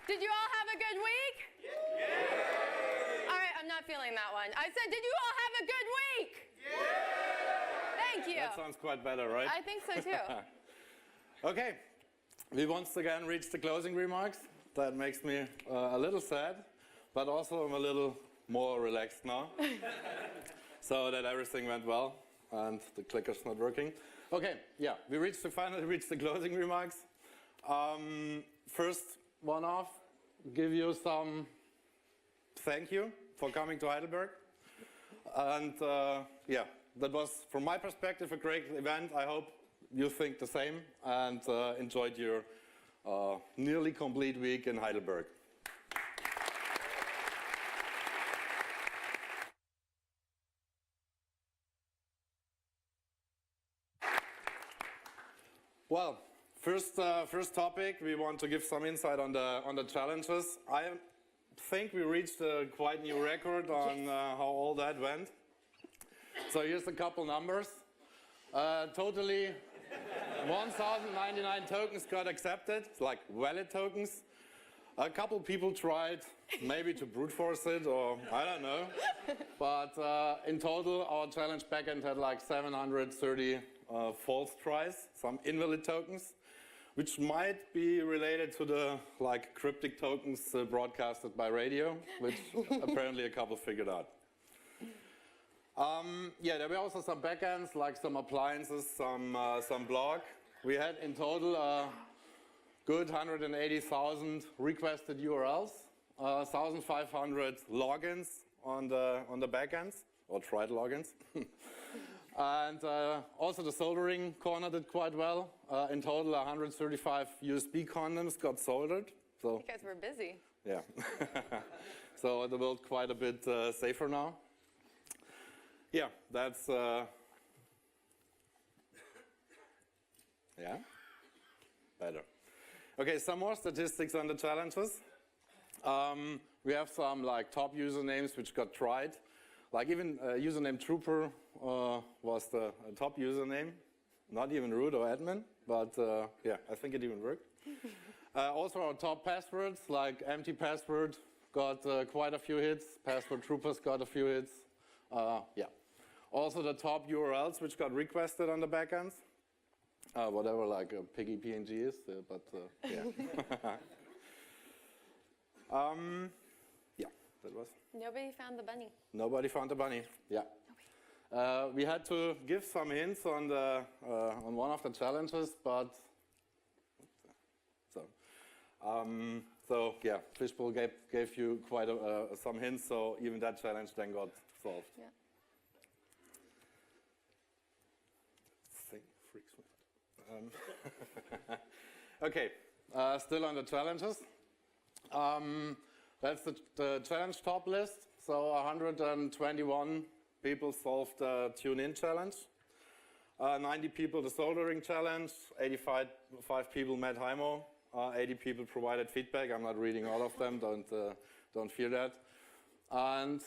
Did you all have a good week? Yeah. All right, I'm not feeling that one. I said, did you all have a good week? Yeah. Thank you. That sounds quite better, right? I think so too. Okay, we once again reached the closing remarks. That makes me a little sad, but also I'm a little more relaxed now. So that everything went well and the clicker's not working. Okay, yeah, we finally reached the closing remarks. First one off, give you some thank you for coming to Heidelberg. And yeah, that was, from my perspective, a great event. I hope you think the same and enjoyed your nearly complete week in Heidelberg. Well, first topic, we want to give some insight on the challenges. I think we reached a quite new record on how all that went. So here's a couple numbers. Totally 1,099 tokens got accepted, like valid tokens. A couple people tried maybe to brute force it, or I don't know. But in total, our challenge backend had like 730 false tries, some invalid tokens, which might be related to the like cryptic tokens broadcasted by radio, which apparently a couple figured out. Yeah, there were also some backends, like some appliances, some blog. We had in total good 180,000 requested URLs, 1,500 logins on the backends, or tried logins. And also the soldering corner did quite well. In total, 135 USB condoms got soldered. So You guys were busy. yeah. So the world quite a bit safer now. Yeah, that's yeah, better. Okay, some more statistics on the challenges. We have some like top usernames which got tried. Like even username Trooper was the top username, not even root or admin, but yeah, I think it even worked. Also our top passwords, like empty password, got quite a few hits. Password Troopers got a few hits. Yeah. Also the top URLs which got requested on the backends. Whatever like a piggy PNG is, but yeah. Yeah, that was. Nobody found the bunny. Nobody found the bunny. Yeah. We had to give some hints on on one of the challenges, but so yeah, Fishbowl gave you quite some hints, so even that challenge then got solved. Yeah. Thing freaks me. Okay, still on the challenges. That's the challenge top list. So 121 people solved the tune-in challenge. 90 people the soldering challenge. 85 people met Heimo. 80 people provided feedback. I'm not reading all of them. Don't fear that. And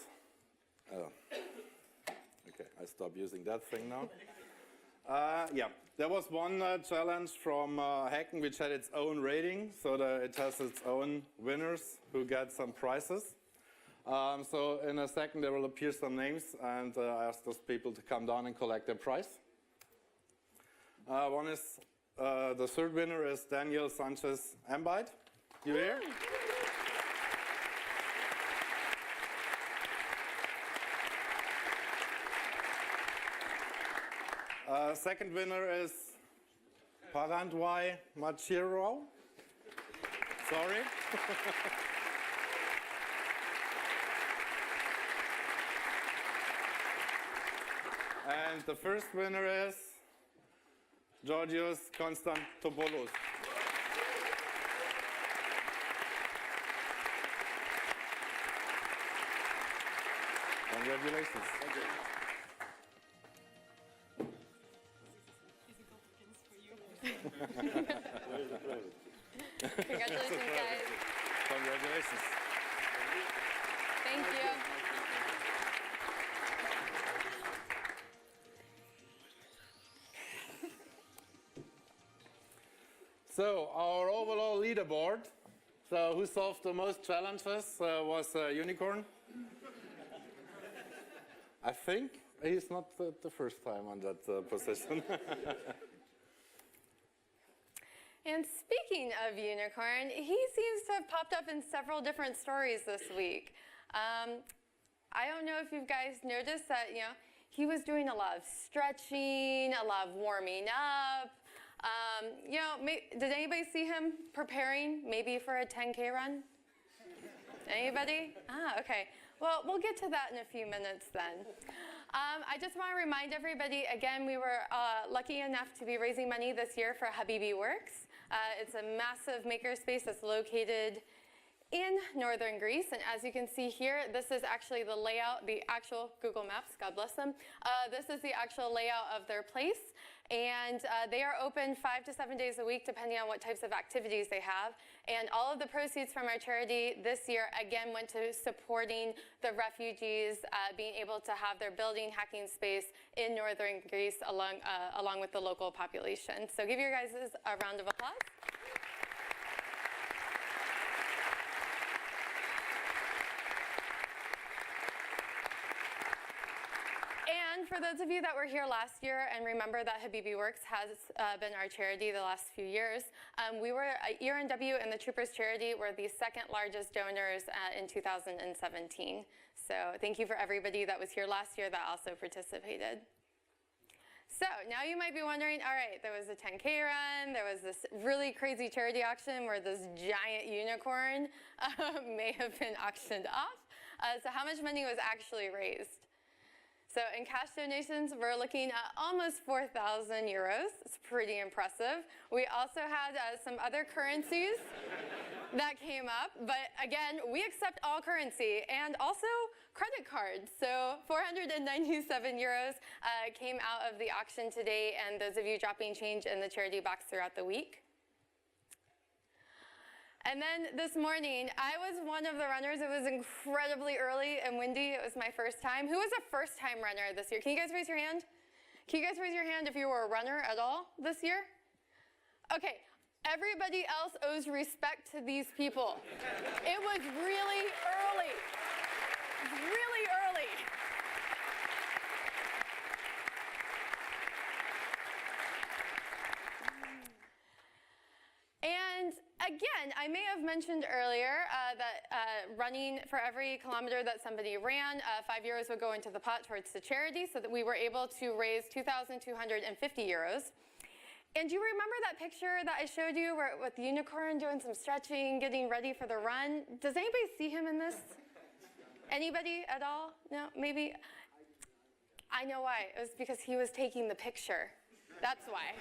okay, I stop using that thing now. Yeah, there was one challenge from Hacken which had its own rating, so it has its own winners who get some prizes. So in a second there will appear some names, and I asked those people to come down and collect their prize. One is, the third winner is Daniel Sanchez Ambite. You here? Second winner is Parandwai Machiro. Sorry. And the first winner is Georgios Konstantopoulos. Congratulations. Thank you. Congratulations, guys. Congratulations. Thank you. So our overall leaderboard So who solved the most challenges was Unicorn. I think he's not the first time on that position. And speaking of Unicorn, he seems to have popped up in several different stories this week. I don't know if you guys noticed that, he was doing a lot of stretching, a lot of warming up. Did anybody see him preparing maybe for a 10K run? Anybody? Okay. Well, we'll get to that in a few minutes then. I just want to remind everybody, again, we were lucky enough to be raising money this year for Habibi Works. It's a massive makerspace that's located in northern Greece, and as you can see here, this is actually the layout, the actual Google Maps, God bless them. This is the actual layout of their place, and they are open 5 to 7 days a week depending on what types of activities they have, and all of the proceeds from our charity this year again went to supporting the refugees being able to have their building hacking space in northern Greece along with the local population. So give your guys a round of applause. And for those of you that were here last year and remember that Habibi Works has been our charity the last few years, we were, ERNW and the Troopers Charity were the second largest donors in 2017. So thank you for everybody that was here last year that also participated. So now you might be wondering, all right, there was a 10K run, there was this really crazy charity auction where this giant unicorn may have been auctioned off. So how much money was actually raised? So in cash donations, we're looking at almost 4,000 euros. It's pretty impressive. We also had some other currencies that came up, but again, we accept all currency and also credit cards. So 497 euros came out of the auction today, and those of you dropping change in the charity box throughout the week. And then this morning, I was one of the runners. It was incredibly early and windy. It was my first time. Who was a first-time runner this year? Can you guys raise your hand? Can you guys raise your hand if you were a runner at all this year? Okay, everybody else owes respect to these people. It was really early. It was really early. And again, I may have mentioned earlier that running for every kilometer that somebody ran, 5 euros would go into the pot towards the charity, so that we were able to raise 2,250 euros. And do you remember that picture that I showed you with the unicorn doing some stretching, getting ready for the run? Does anybody see him in this? Anybody at all? No? Maybe? I know why. It was because he was taking the picture. That's why.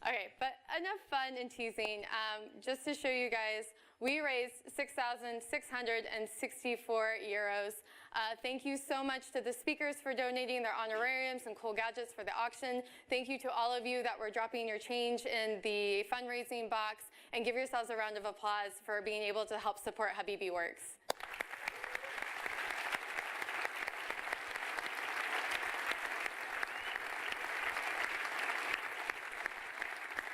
Okay, but enough fun and teasing. Just to show you guys, we raised 6,664 euros. Thank you so much to the speakers for donating their honorariums and cool gadgets for the auction. Thank you to all of you that were dropping your change in the fundraising box. And give yourselves a round of applause for being able to help support Habibi Works.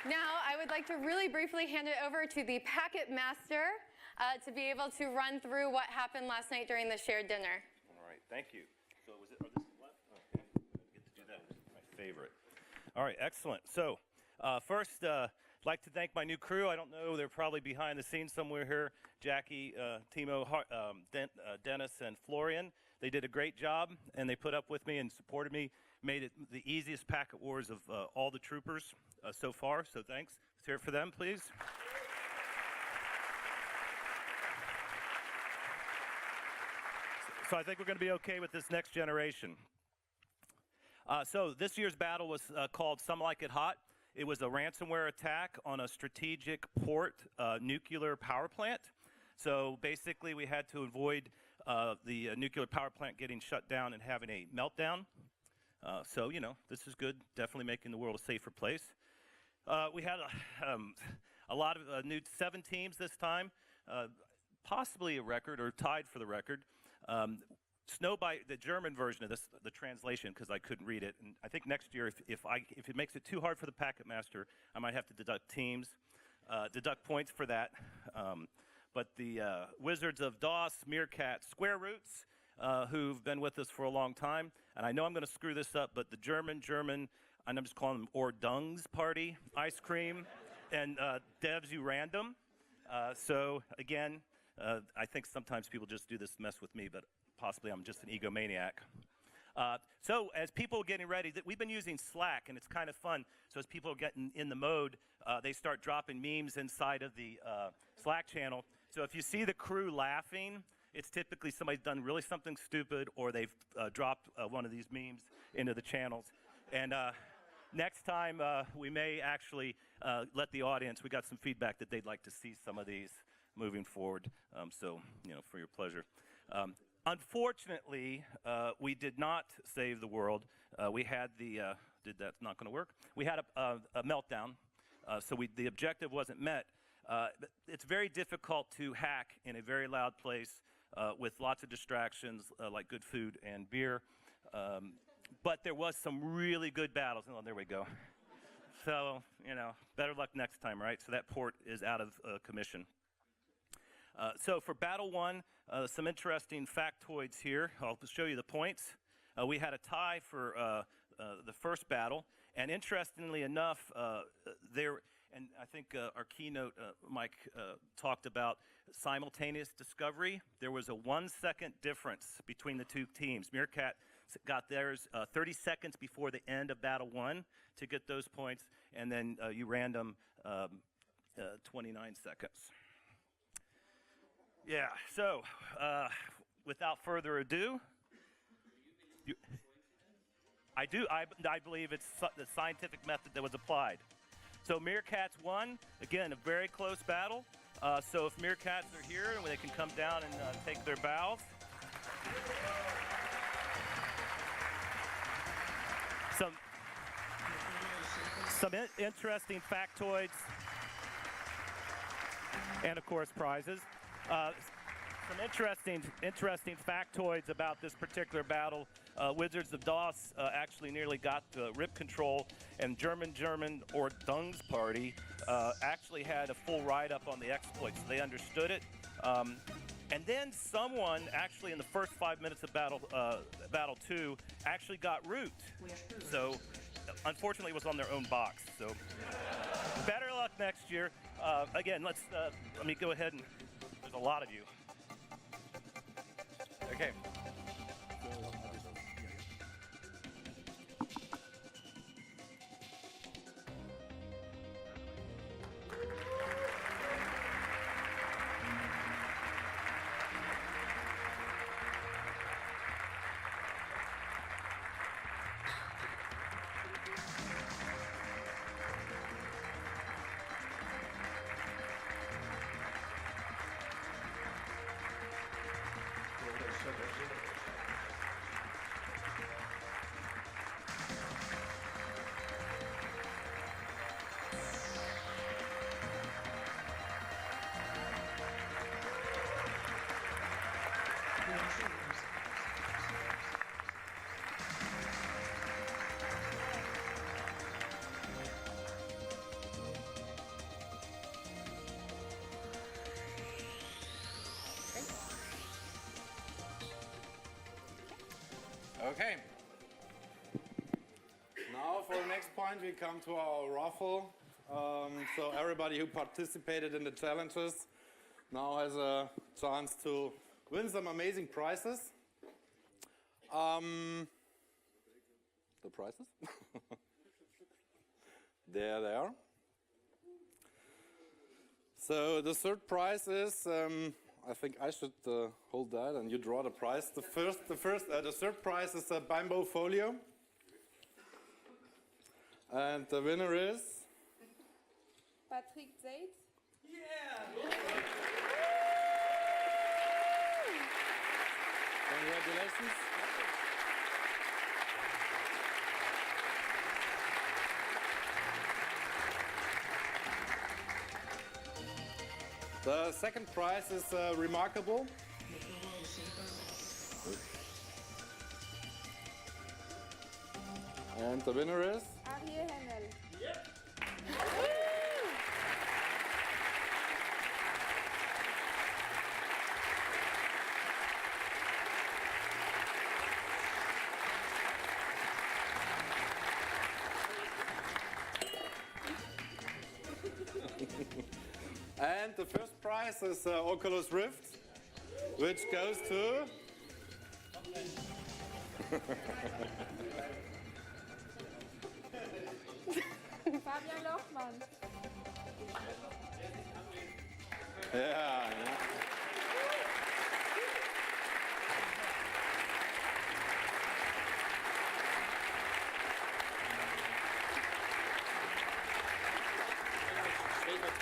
Now, I would like to really briefly hand it over to the packet master to be able to run through what happened last night during the shared dinner. All right, thank you. So was it, this is left? Okay, I get to do that, which is my favorite. All right, excellent. So first, I'd like to thank my new crew. I don't know, they're probably behind the scenes somewhere here. Jackie, Timo, Dennis, and Florian. They did a great job, and they put up with me and supported me. Made it the easiest packet wars of all the troopers so far, so thanks. Let's hear it for them, please. So I think we're going to be okay with this next generation. So this year's battle was called Some Like It Hot. It was a ransomware attack on a strategic port nuclear power plant. So basically we had to avoid the nuclear power plant getting shut down and having a meltdown. So, you know, this is good, definitely making the world a safer place. We had a lot of 7 teams this time, possibly a record or tied for the record. Snowbite, the German version of this, the translation, because I couldn't read it. And I think next year, if it makes it too hard for the packet master, I might have to deduct teams. deduct points for that. But the Wizards of DOS, Meerkat, Square Roots, who've been with us for a long time, and I know I'm going to screw this up, but the German, I'm just calling them Ordungs Party, Ice Cream, and Devs You Random. So again, I think sometimes people just do this to mess with me, but possibly I'm just an egomaniac. So as people are getting ready, we've been using Slack, and it's kind of fun. So as people are getting in the mode, they start dropping memes inside of the Slack channel. So if you see the crew laughing, it's typically somebody's done really something stupid, or they've dropped one of these memes into the channels. And next time, we may actually let the audience, we got some feedback that they'd like to see some of these moving forward. So, for your pleasure. Unfortunately, we did not save the world. We had that's not going to work. We had a meltdown, so the objective wasn't met. But it's very difficult to hack in a very loud place with lots of distractions, like good food and beer. But there was some really good battles. Oh, there we go. So, better luck next time, right? So that port is out of commission. So for Battle 1, some interesting factoids here. I'll show you the points. We had a tie for the first battle, and interestingly enough, and I think our keynote, Mike, talked about simultaneous discovery. There was a 1-second difference between the two teams. Meerkat got theirs 30 seconds before the end of Battle 1 to get those points, and then you random 29 seconds. Yeah, so without further ado, I believe it's the scientific method that was applied. So Meerkats won. Again, a very close battle. So if Meerkats are here, they can come down and take their bows. Some interesting factoids, and of course prizes. Some interesting factoids about this particular battle. Wizards of DOS actually nearly got rip control, and German Ordungs Party actually had a full write-up on the exploits. They understood it. And then someone actually in the first 5 minutes of Battle 2 actually got root. So unfortunately it was on their own box. So better luck next year. Again, let me go ahead and, there's a lot of you. Okay. Okay. Now for the next point, we come to our raffle. So everybody who participated in the challenges now has a chance to win some amazing prizes. The prizes? There they are. So the third prize is, I think I should hold that and you draw the prize. The third prize is a bamboo folio. And the winner is? Patrick Zaid. Yeah! Congratulations. The second prize is remarkable. And the winner is? Ariel Hennel. And the first prize is Oculus Rift, which goes to... Fabian Lochmann. Yeah.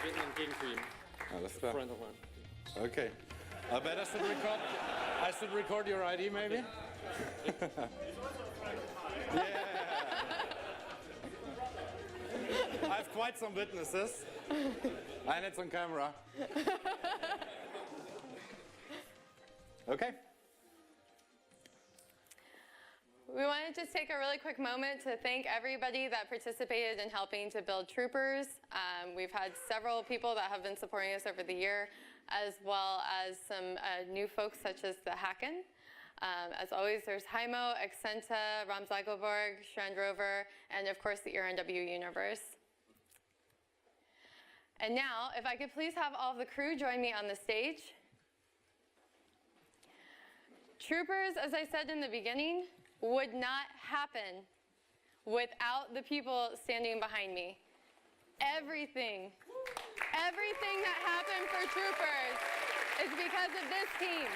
Treten entgegen für ihn. Alles klar. Friend of mine. Okay. I bet I should record your ID maybe? Yeah. I have quite some witnesses. And it's on camera. Okay. We wanted to take a really quick moment to thank everybody that participated in helping to build Troopers. We've had several people that have been supporting us over the year, as well as some new folks such as the Hacken. As always, there's Heimo, Accenta, Ram Zeigelborg, Strand Rover, and of course the ERNW universe. And now, if I could please have all of the crew join me on the stage. Troopers, as I said in the beginning, would not happen without the people standing behind me. Everything that happened for Troopers is because of this team.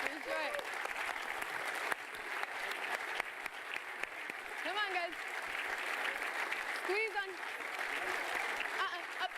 Enjoy it. Come on, guys. Squeeze on. Up.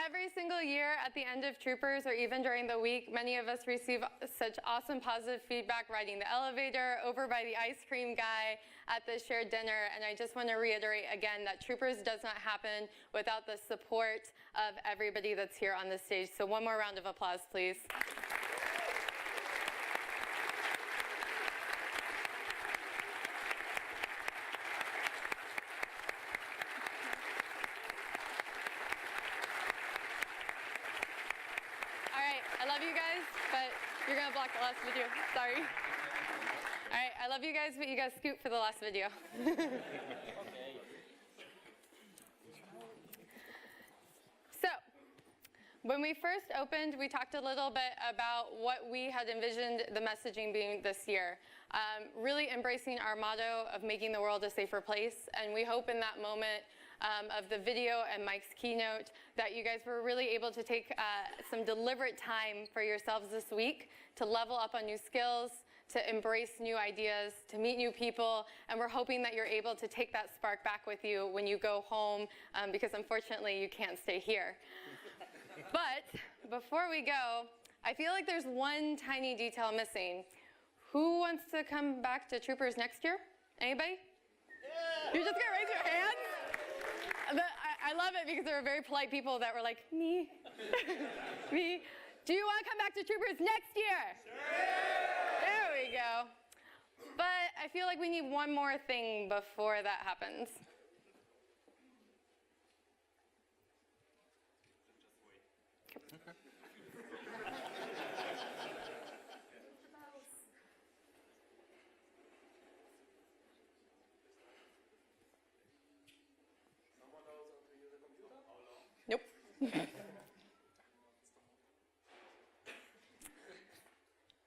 Every single year at the end of Troopers, or even during the week, many of us receive such awesome positive feedback riding the elevator, over by the ice cream guy, at the shared dinner, and I just want to reiterate again that Troopers does not happen without the support of everybody that's here on the stage. So one more round of applause, please. I love you guys, but you're gonna block the last video. Sorry. All right, I love you guys, but you guys scoot for the last video. So, when we first opened, we talked a little bit about what we had envisioned the messaging being this year. Really embracing our motto of making the world a safer place, and we hope in that moment of the video and Mike's keynote that you guys were really able to take some deliberate time for yourselves this week to level up on new skills, to embrace new ideas, to meet new people, and we're hoping that you're able to take that spark back with you when you go home, because unfortunately you can't stay here. But before we go, I feel like there's one tiny detail missing. Who wants to come back to Troopers next year? Anybody? Yeah. You're just gonna raise your hand? I love it because there were very polite people that were like, me? Me? Do you want to come back to Troopers next year? Sure. There we go. But I feel like we need one more thing before that happens. Nope.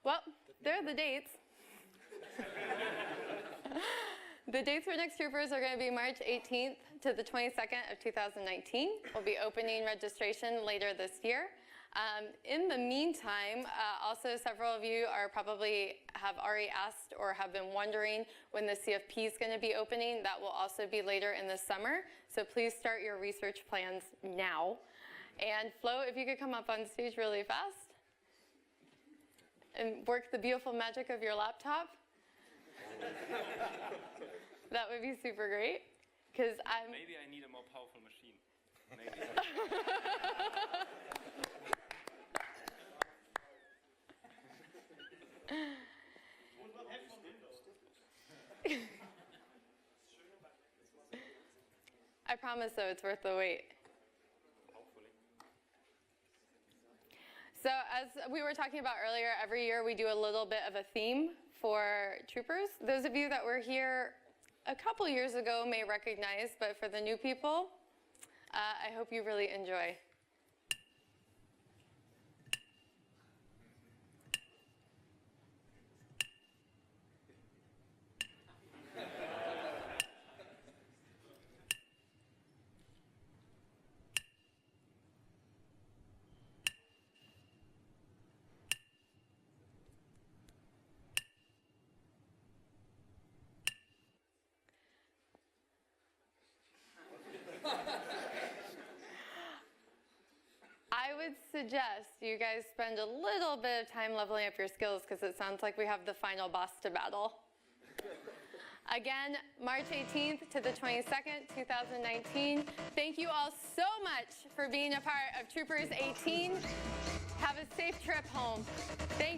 Well, there are the dates. The dates for next Troopers are going to be March 18th to the 22nd of 2019. We'll be opening registration later this year. In the meantime, also several of you are probably have already asked or have been wondering when the CFP is going to be opening. That will also be later in the summer. So please start your research plans now. And Flo, if you could come up on stage really fast and work the beautiful magic of your laptop, that would be super great. Because I'm. Maybe I need a more powerful machine. Maybe. I promise, though, it's worth the wait. Hopefully. So as we were talking about earlier, every year we do a little bit of a theme for troopers. Those of you that were here a couple years ago may recognize, but for the new people, I hope you really enjoy. I would suggest you guys spend a little bit of time leveling up your skills because it sounds like we have the final boss to battle. Again, March 18th to the 22nd, 2019. Thank you all so much for being a part of Troopers 18. Have a safe trip home. Thank